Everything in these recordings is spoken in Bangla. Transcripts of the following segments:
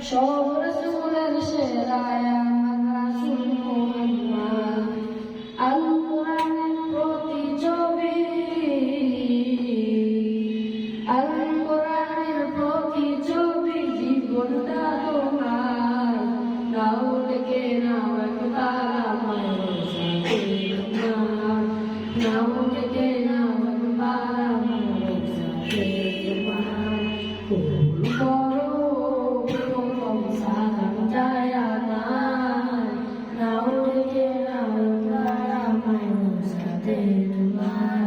সব রাসূলের সেরা আমার রাসূল মুহাম্মদ। আল কোরআনের প্রতিছবি, আল কোরআনের প্রতিছবি জীবনটা তোমার। নাও ডেকে নাও একবার আমার রোজাতে তোমার, নাও ডেকে নাও একবার আমার রোজাতে তোমার। কবুল করো প্রথম সালাম যায় আমার, নাও ডেকে নাও একবার আমার রোজাতে তোমার,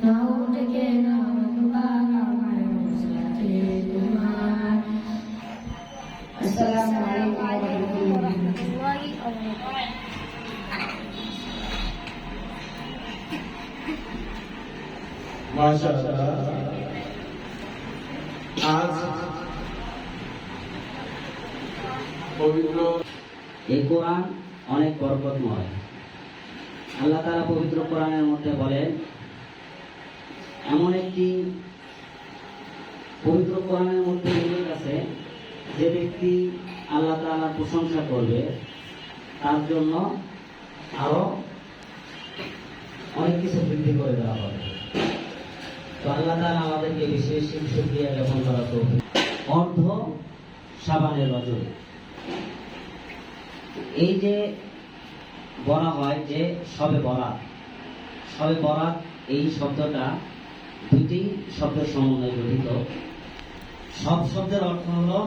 নাও ডেকে নাও একবার আমার রোজাতে তোমার। আসসালামু আলাইকুম ওয়া রাহমাতুল্লাহি ওয়া বারাকাতুহু। মাশাআল্লাহ, আজ পবিত্র এই কোরআন অনেক বরকতময়। আল্লাহ তাআলা পবিত্র কোরআনের মধ্যে বলেন, এমন একটি পবিত্র কোরআনের মধ্যে উল্লেখ আছে, যে ব্যক্তি আল্লাহ তাআলার প্রশংসা করবে তার জন্য আরো অনেক কিছু বৃদ্ধি করে দেওয়া হবে। তো আল্লাহ তাআলা আমাদেরকে বিশেষ শুকরিয়া জ্ঞাপন করা তৌফিক। অর্ধ শাবানের রজব, এই যে বলা হয় যে শবে বরাত, শবে বরাত এই শব্দটা দুটি শব্দের সমন্বয়ে গঠিত। সব শব্দের অর্থ হলো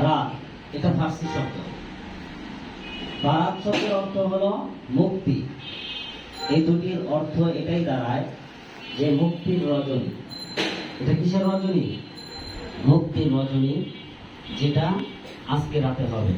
রাত, এটা ফার্সি শব্দ। বারাত শব্দের অর্থ হলো মুক্তি। এই দুটির অর্থ এটাই দাঁড়ায় যে মুক্তির রজনী। এটা কিসের রজনী? মুক্তির রজনী, যেটা আজকে রাতে হবে।